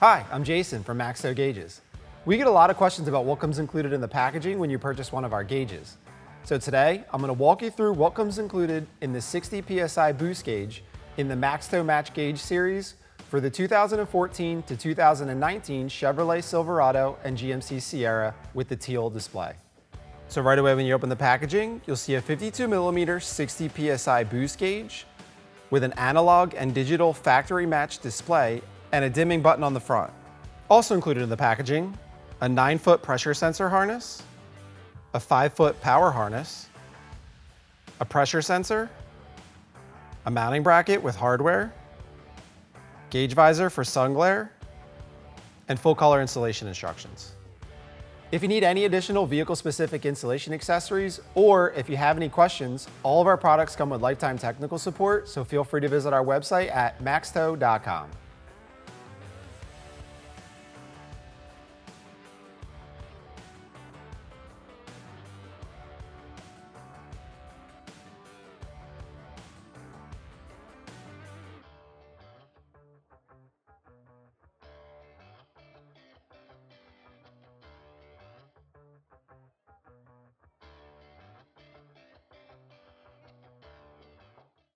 Hi, I'm Jason from MaxTow Gauges. We get a lot of questions about what comes included in the packaging when you purchase one of our gauges. So today, I'm going to walk you through what comes included in the 60 PSI Boost Gauge in the MaxTow Match gauge series for the 2014 to 2019 Chevrolet Silverado and GMC Sierra with the teal display. So right away when you open the packaging, you'll see a 52mm 60 PSI Boost Gauge with an analog and digital factory match display and a dimming button on the front. Also included in the packaging, a 9-foot pressure sensor harness, a 5-foot power harness, a pressure sensor, a mounting bracket with hardware, gauge visor for sun glare, and full color installation instructions. If you need any additional vehicle-specific installation accessories, or if you have any questions, all of our products come with lifetime technical support, so feel free to visit our website at maxtow.com.